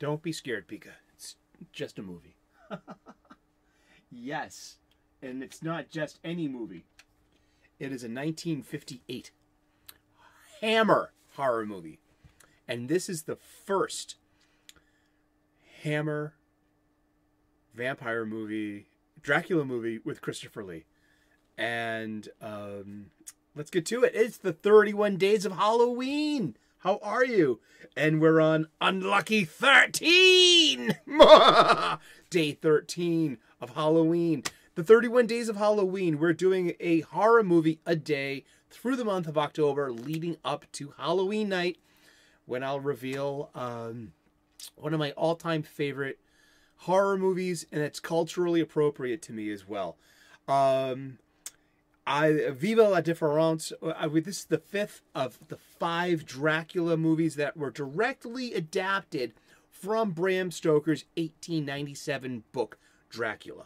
Don't be scared, Pika. It's just a movie. Yes. And it's not just any movie. It is a 1958 Hammer horror movie. And this is the first Hammer vampire movie, Dracula movie with Christopher Lee. And let's get to it. It's the 31 Days of Halloween. How are you? And we're on Unlucky 13. Day 13 of Halloween. The 31 Days of Halloween. We're doing a horror movie a day through the month of October leading up to Halloween night, when I'll reveal one of my all-time favorite horror movies, and it's culturally appropriate to me as well. Viva la Différence. This is the fifth of the 5 Dracula movies that were directly adapted from Bram Stoker's 1897 book, Dracula.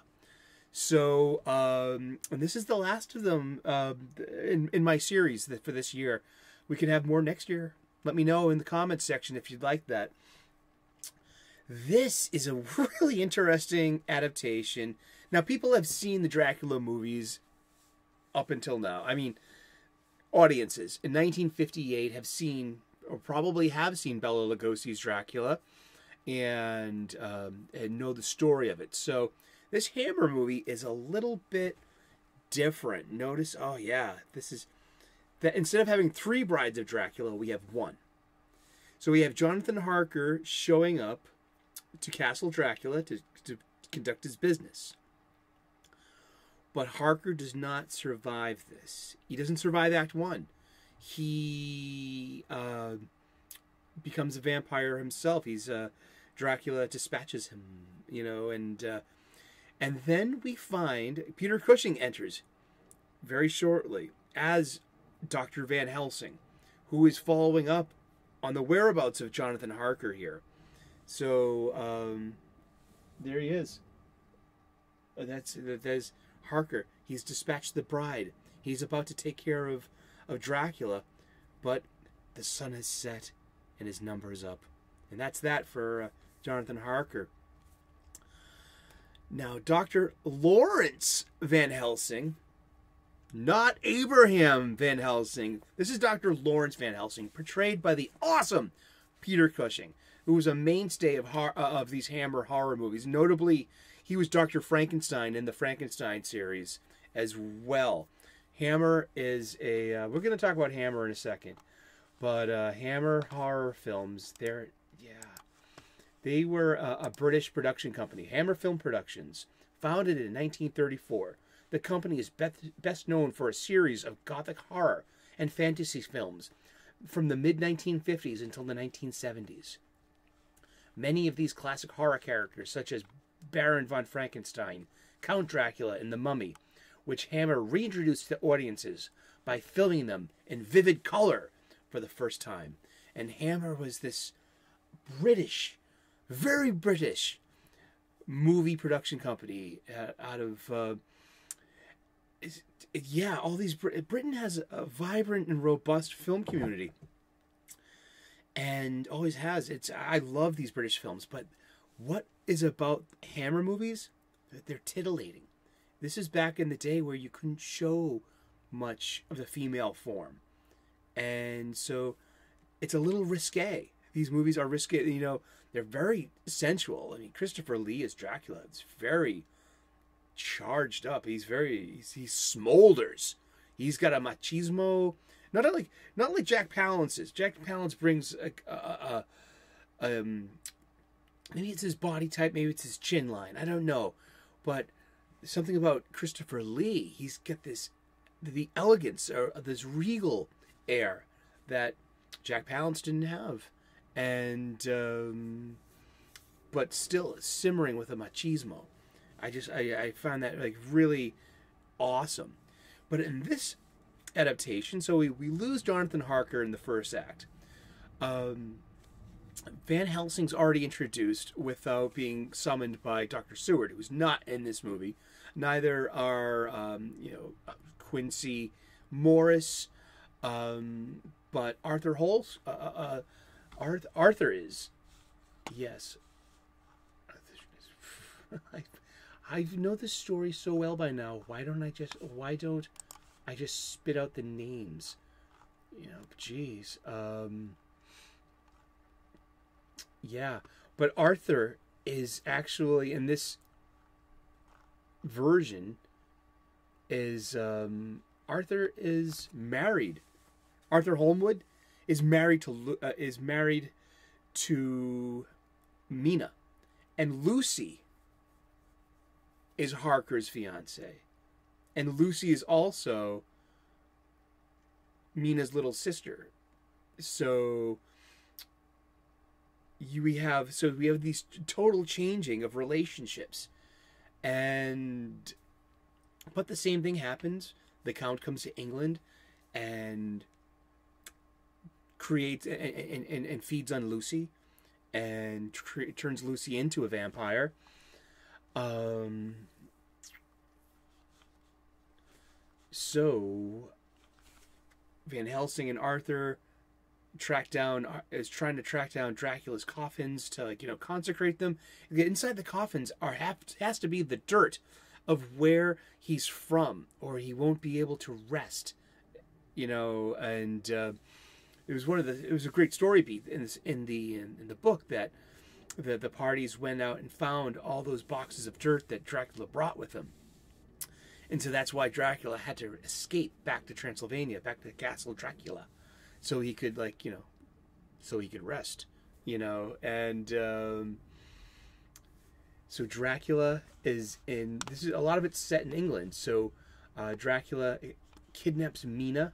So, and this is the last of them in my series for this year. We can have more next year. Let me know in the comments section if you'd like that. This is a really interesting adaptation. Now, people have seen the Dracula movies up until now. I mean, audiences in 1958 have seen, or probably have seen, Bela Lugosi's Dracula, and know the story of it. So this Hammer movie is a little bit different. Notice, oh yeah, this is that instead of having 3 brides of Dracula, we have 1. So we have Jonathan Harker showing up to Castle Dracula to conduct his business. But Harker does not survive this. He doesn't survive Act 1. He becomes a vampire himself. He's Dracula dispatches him, and then we find Peter Cushing enters very shortly as Dr. Van Helsing, who is following up on the whereabouts of Jonathan Harker here. So there he is. That's Harker. He's dispatched the bride. He's about to take care of Dracula, but the sun has set and his number is up. And that's that for Jonathan Harker. Now, Dr. Lawrence Van Helsing, not Abraham Van Helsing. This is Dr. Lawrence Van Helsing, portrayed by the awesome Peter Cushing, who was a mainstay of these Hammer horror movies. Notably, he was Dr. Frankenstein in the Frankenstein series as well. Hammer is a... we're going to talk about Hammer in a second. But Hammer horror films, they were a British production company, Hammer Film Productions, founded in 1934. The company is best known for a series of gothic horror and fantasy films from the mid-1950s until the 1970s. Many of these classic horror characters, such as Baron von Frankenstein, Count Dracula, and the Mummy, which Hammer reintroduced to audiences by filming them in vivid color for the first time. And Hammer was this British, very British movie production company out of all these. Britain has a vibrant and robust film community, and always has. I love these British films, but what is about Hammer movies? They're titillating. This is back in the day where you couldn't show much of the female form, and so it's a little risque. These movies are risque. They're very sensual. I mean, Christopher Lee as Dracula. It's very charged up. He smolders. He's got a machismo. Not like Jack Palance's. Jack Palance brings maybe it's his body type, maybe it's his chin line. I don't know, but something about Christopher Lee. He's got the elegance or this regal air that Jack Palance didn't have. And but still simmering with a machismo. I found that like really awesome. But in this adaptation, so we lose Jonathan Harker in the first act. Van Helsing's already introduced without being summoned by Dr. Seward, who's not in this movie. Neither are Quincy Morris, but Arthur Holz. Arthur is. Yes. I know this story so well by now. Why don't I just spit out the names? You know, geez. Yeah. But Arthur is actually, in this version, is Arthur is married. Arthur Holmwood is married to Mina, and Lucy is Harker's fiance, and Lucy is also Mina's little sister. So we have these total changing of relationships, but the same thing happens. The Count comes to England and creates and feeds on Lucy, and turns Lucy into a vampire. So Van Helsing and Arthur is trying to track down Dracula's coffins to, like, consecrate them. Inside the coffins has to be the dirt of where he's from, or he won't be able to rest. And it was a great story beat in the book that the parties went out and found all those boxes of dirt that Dracula brought with him. And so that's why Dracula had to escape back to Transylvania, back to Castle Dracula, so he could rest, and so Dracula is in, a lot of it's set in England. So Dracula kidnaps Mina,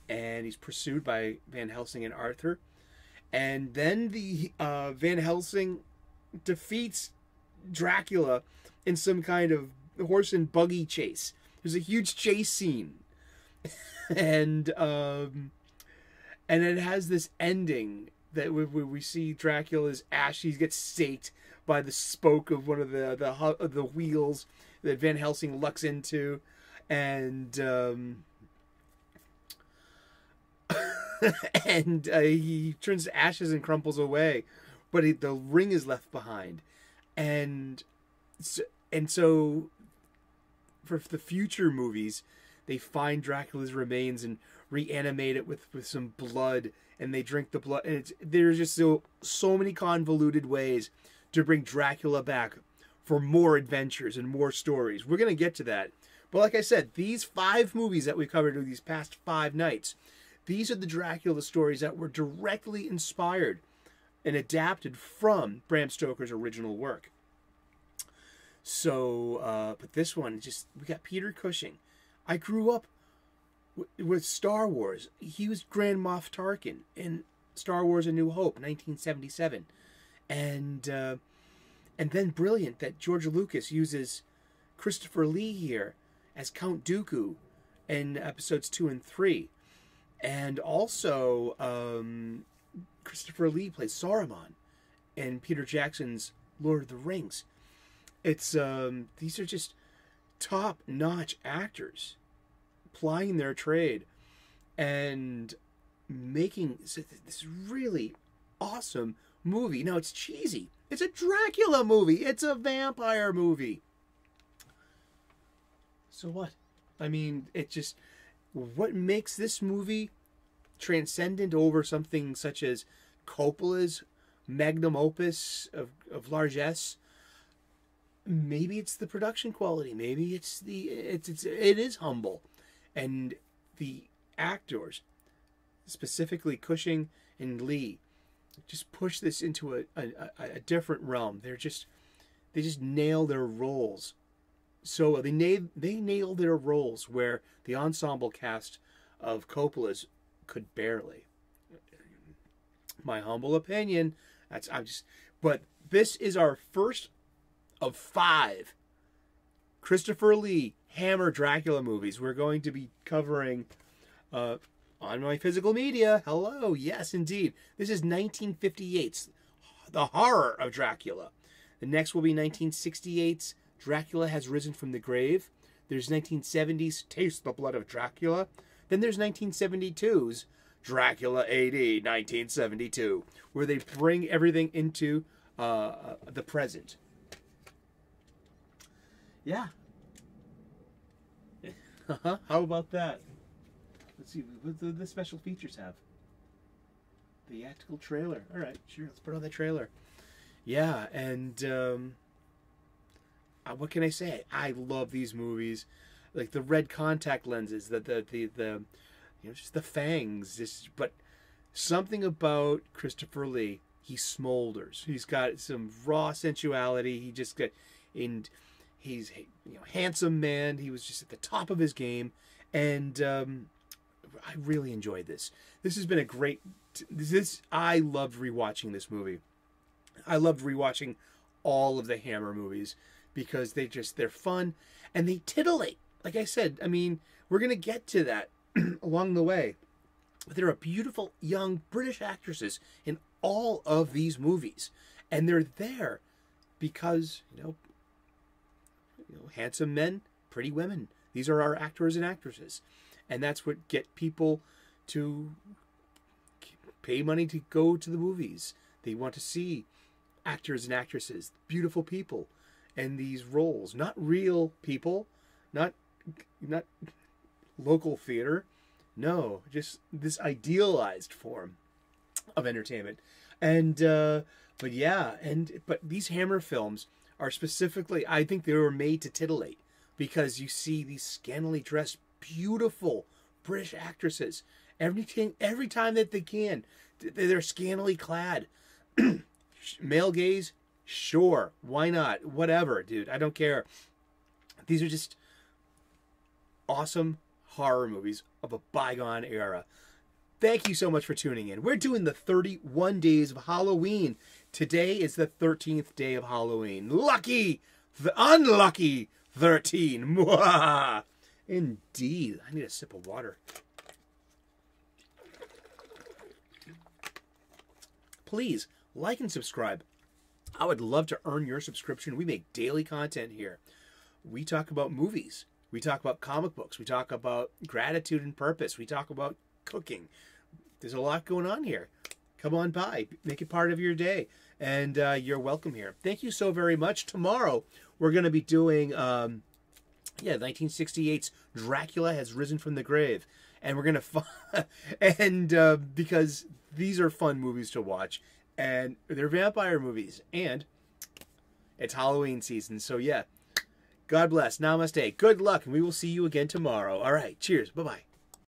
and he's pursued by Van Helsing and Arthur. And then the Van Helsing defeats Dracula in some kind of horse and buggy chase. There's a huge chase scene, and it has this ending that we see Dracula's ash. He gets staked by the spoke of one of the wheels that Van Helsing lucks into, and he turns to ashes and crumples away, but the ring is left behind, and so for the future movies, they find Dracula's remains and reanimate it with some blood, and they drink the blood, and there's just so many convoluted ways to bring Dracula back for more adventures and more stories. We're going to get to that. But like I said, these 5 movies that we covered over these past 5 nights, these are the Dracula stories that were directly inspired and adapted from Bram Stoker's original work. So, but this one, we got Peter Cushing. I grew up with Star Wars. He was Grand Moff Tarkin in Star Wars: A New Hope, 1977. And then brilliant that George Lucas uses Christopher Lee here as Count Dooku in episodes 2 and 3. And also, Christopher Lee plays Saruman in Peter Jackson's Lord of the Rings. These are just top-notch actors plying their trade and making this really awesome movie. Now, it's cheesy. It's a Dracula movie. It's a vampire movie. So what? I mean, what makes this movie transcendent over something such as Coppola's magnum opus of largesse? Maybe it's the production quality. Maybe it is humble, and the actors, specifically Cushing and Lee, just push this into a different realm. They just nail their roles. So they nailed their roles where the ensemble cast of Coppola's could barely. My humble opinion. But this is our first of 5 Christopher Lee Hammer Dracula movies. We're going to be covering on my physical media. Hello, yes, indeed. This is 1958's The Horror of Dracula. The next will be 1968's Dracula Has Risen from the Grave. There's 1970's Taste the Blood of Dracula. Then there's 1972's Dracula AD 1972, where they bring everything into the present. Yeah. How about that? Let's see, what do the special features have? Theatrical trailer. All right, sure, let's put on the trailer. Yeah, and what can I say? I love these movies, like the red contact lenses, the just the fangs. But something about Christopher Lee, he smolders. He's got some raw sensuality. And he's handsome man. He was just at the top of his game, and I really enjoyed this. This has been a great. I loved rewatching this movie. I loved rewatching all of the Hammer movies because they're fun and they titillate. Like I said, I mean, we're gonna get to that along the way. But there are beautiful young British actresses in all of these movies, and they're there because handsome men, pretty women. These are our actors and actresses, and that's what get people to pay money to go to the movies. They want to see actors and actresses, beautiful people, and these roles, not real people, not local theater. No, just this idealized form of entertainment. And but these Hammer films are specifically, I think they were made to titillate, because you see these scantily dressed, beautiful British actresses every time that they can. They're scantily clad. Male gaze, sure, why not? Whatever, dude, I don't care. These are just awesome horror movies of a bygone era. Thank you so much for tuning in. We're doing the 31 days of Halloween. Today is the 13th day of Halloween. Lucky, the unlucky 13. Mwah! Indeed. I need a sip of water. Please like and subscribe. I would love to earn your subscription. We make daily content here. We talk about movies. We talk about comic books. We talk about gratitude and purpose. We talk about cooking. There's a lot going on here. Come on by. Make it part of your day. And you're welcome here. Thank you so very much. Tomorrow, we're going to be doing 1968's Dracula Has Risen from the Grave. And we're going to... because these are fun movies to watch. And they're vampire movies. And it's Halloween season. So, yeah. God bless. Namaste. Good luck. And we will see you again tomorrow. All right. Cheers. Bye-bye.